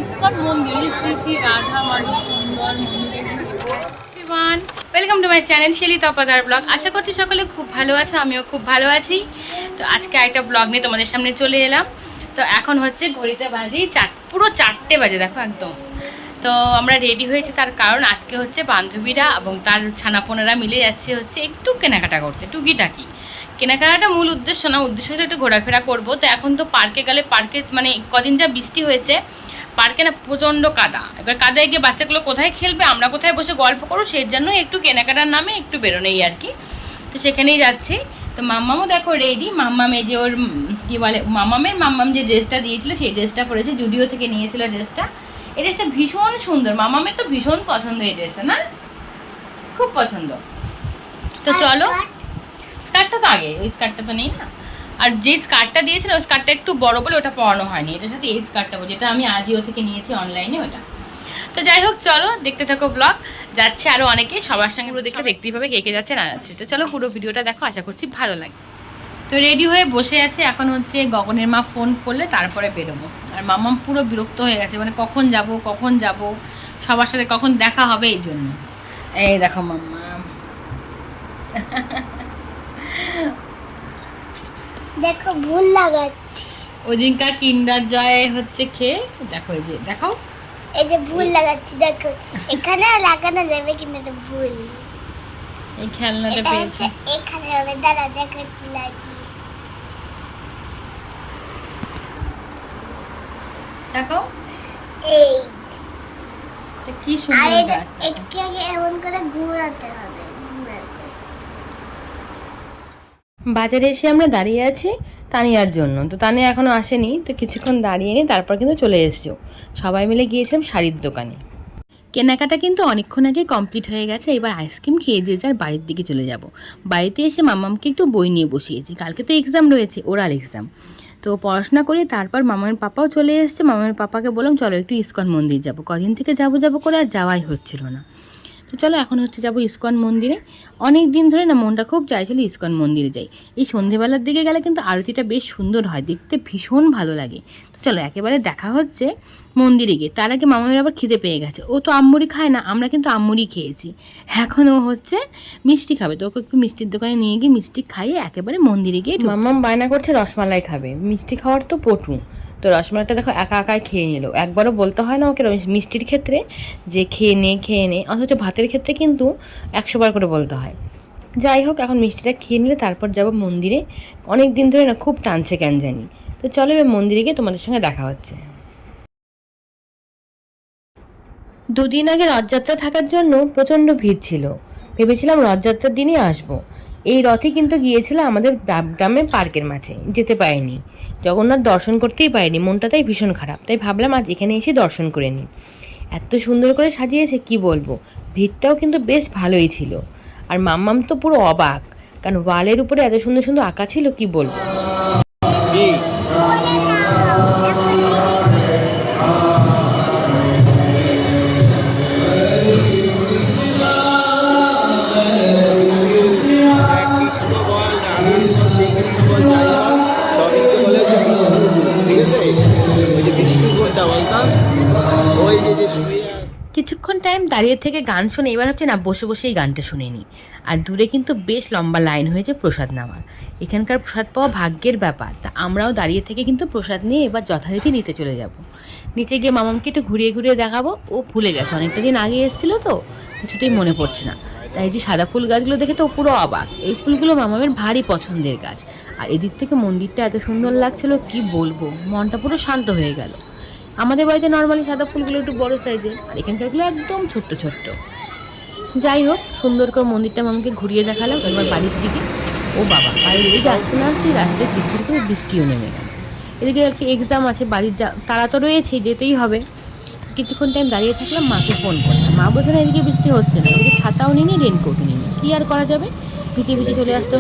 ISKCON মন্দির, শ্রী শ্রী রাধা মাধব সুন্দর মন্দির। Welcome to my channel Shelly Tapadar blog. আশা করছি সকলে খুব ভালো আছো, আমিও খুব ভালো আছি। তো আজকে একটা ব্লগ নিয়ে তোমাদের সামনে চলে এলাম। তো এখন হচ্ছে ঘড়িতে বাজে পুরো 4টে বাজে, দেখো একদম। তো আমরা রেডি হয়েছি, তার কারণ আজকে হচ্ছে বান্ধবীরা এবং তার ছানাপোনারা মিলে যাচ্ছে হচ্ছে একটু কেনাকাটা করতে, টুকিটাকি কেনাকাটাটা মূল উদ্দেশ্য না, উদ্দেশ্য হচ্ছে একটু ঘোরাফেরা করবো। তো এখন তো পার্কে গেলে, পার্কে মানে কদিন যা বৃষ্টি হয়েছে, পার্কে না প্রচণ্ড কাদা। এবার কাদায় গিয়ে বাচ্চাগুলো কোথায় খেলবে, আমরা কোথায় বসে গল্প করো, সেই জন্য একটু কেনাকাটার নামে একটু বেরোনেই আর কি। তো সেখানেই যাচ্ছি। তো মাম্মামও দেখো রেডি। মাম্মামে যে ওর কী বলে, মাম্মাম যে ড্রেসটা দিয়েছিল সেই ড্রেসটা পরেছে, জুডিও থেকে নিয়েছিল ড্রেসটা। এই ড্রেসটা ভীষণ সুন্দর, মাম্মামের তো ভীষণ পছন্দ এই ড্রেসটা, না খুব পছন্দ। তো চলো, স্কার্টটা তো আগে, ওই স্কার্টটা তো নেই না। আর যে স্কার্টটা দিয়েছিল ওই স্কার্টটা একটু বড় বলে ওটা পরানো হয়নি, এটার সাথে এই স্কার্টটা যেটা আমি আজিও থেকে নিয়েছি অনলাইনে ওটা। তো যাই হোক, চলো দেখতে থাকো ব্লগ। যাচ্ছে আরও অনেকে, সবার সঙ্গে পুরো দেখতেই পাবে কে কে যাচ্ছে না যাচ্ছে। তো চলো পুরো ভিডিওটা দেখো, আশা করছি ভালো লাগে। তো রেডি হয়ে বসে আছে, এখন হচ্ছে গগনের মা ফোন করলে তারপরে বেরোবো। আর মাম্মাম পুরো বিরক্ত হয়ে গেছে, মানে কখন যাব সবার সাথে কখন দেখা হবে, এই জন্য। এই দেখো মাম্মা দেখো ভুল লাগাচ্ছে, ওই দিনকার কিন্ডার জয় হচ্ছে খেয়ে দেখো, এই যে দেখাও, এই যে ভুল লাগাচ্ছি দেখো, এখানে লাগানো যাবে কিন্তু এটা ভুল। এই খেলনাটা পেয়েছি, এখানে হবে, দাঁড়া দেখাচ্ছি লাগিয়ে। দেখাও এই এটা কি সুন্দর গাছ। একটু আগে এমন করে ঘোরাতে হবে, ঘোরাতে। বাজারে এসে আমরা দাঁড়িয়ে আছি তানিয়ার জন্য। তো তানিয়া এখনও আসেনি, তো কিছুক্ষণ দাঁড়িয়ে নিয়ে তারপর কিন্তু চলে এসেছো। সবাই মিলে গিয়েছিলাম শাড়ির দোকানে। কেনাকাটা কিন্তু অনেকক্ষণ আগে কমপ্লিট হয়ে গেছে। এবার আইসক্রিম খেয়ে যে যার বাড়ির দিকে চলে যাব। বাড়িতে এসে মাম্মামকে একটু বই নিয়ে বসিয়েছি, কালকে তো এক্সাম রয়েছে, ওরাল এক্সাম। তো পড়াশোনা করি, তারপর মামার পাপাও চলে এসছে। মামার পাপাকে বললাম চলো একটু ইসকন মন্দির যাব, কদিন থেকে যাবো করে আর যাওয়াই হচ্ছিল না। তো চলো এখন হচ্ছে যাবো ইসকন মন্দিরে। অনেক দিন ধরে না মনটা খুব চাইছিল ইসকন মন্দিরে যাই। এই সন্ধেবেলার দিকে গেলে কিন্তু আরতিটা বেশ সুন্দর হয়, দেখতে ভীষণ ভালো লাগে। তো চলো একেবারে দেখা হচ্ছে মন্দিরে গিয়ে। তার আগে মামামের আবার খিদে পেয়ে গেছে, ও তো আম্মুরি খায় না, আমরা কিন্তু আম্মুরি খেয়েছি। এখন ও হচ্ছে মিষ্টি খাবে, তো ওকে একটু মিষ্টির দোকানে নিয়ে গিয়ে মিষ্টি খাইয়ে একেবারে মন্দিরে গিয়ে মাম্মাম বায়না করছে রসমালাই খাবে। মিষ্টি খাওয়ার তো পটু, তো রসমালাইটা দেখো একা একাই খেয়ে নিল। একবারও বলতে হয় না ওকে মিষ্টির ক্ষেত্রে যে খেয়ে নে, অথচ ভাতের ক্ষেত্রে কিন্তু 100 বার করে বলতে হয়। যাই হোক, এখন মিষ্টিটা খেয়ে নিলে তারপর যাব মন্দিরে। অনেক দিন ধরে না খুব টানছে কেন জানি। তো চলো এবার মন্দিরে গিয়ে তোমাদের সঙ্গে দেখা হচ্ছে। দুদিন আগে রথযাত্রা থাকার জন্য প্রচণ্ড ভিড় ছিল। ভেবেছিলাম রথযাত্রার দিনই আসবো। এই রথে কিন্তু গিয়েছিলাম আমাদের গ্রামের পার্কের মাঝে, যেতে পারিনি। জগন্নাথ দর্শন করতেই পারিনি, মনটা তাই ভীষণ খারাপ। তাই ভাবলাম আজ এখানে এসে দর্শন করে নিই। এত সুন্দর করে সাজিয়েছে কি বলবো, ভিড়টাও কিন্তু বেশ ভালোই ছিল। আর মাম্মাম তো পুরো অবাক, কারণ ওয়ালের উপরে এত সুন্দর সুন্দর আঁকা ছিল কি বলবো। কিছুক্ষণ টাইম দাঁড়িয়ে থেকে গান শুনে এবার হচ্ছে না বসে বসেই গানটা শুনে নিই। আর দূরে কিন্তু বেশ লম্বা লাইন হয়েছে প্রসাদ নেওয়ার। এখানকার প্রসাদ পাওয়া ভাগ্যের ব্যাপার। তা আমরাও দাঁড়িয়ে থেকে কিন্তু প্রসাদ নিয়ে এবার যথারীতি নিতে চলে যাব। নিচে গিয়ে মামামকে একটু ঘুরিয়ে দেখাবো, ও ভুলে গেছে, অনেকটা দিন আগে এসেছিলো তো কিছুতেই মনে পড়ছে না। তাই যে সাদা ফুল গাছগুলো দেখে তো পুরো অবাক। এই ফুলগুলো মামামের ভারী পছন্দের গাছ। আর এদিক থেকে মন্দিরটা এত সুন্দর লাগছিল কি বলবো, মনটা পুরো শান্ত হয়ে গেল। আমাদের বাড়িতে নর্মালি সাদা ফুলগুলো একটু বড় সাইজের, আর এখানকারগুলো একদম ছোট্ট। যাই হোক, সুন্দর করে মন্দিরটা মামাকে ঘুরিয়ে দেখালাম। এবার বাড়ির দিকে, ও বাবা, বাড়ির দিকে আসতে না আসতেই রাস্তায় ঝিরঝির করে বৃষ্টিও নেমে গেল। এদিকে আর কি এক্সাম আছে, বাড়ির তারা তো রয়েছে, যেতেই হবে। কিছুক্ষণ টাইম দাঁড়িয়ে থাকলাম, মাকে ফোন করলাম। মা বলছে না এদিকে বৃষ্টি হচ্ছে না, এদিকে ছাতাও নিনি রেনকোটও নিনি, কী আর করা যাবে, ভিজে চলে আসতে হলো।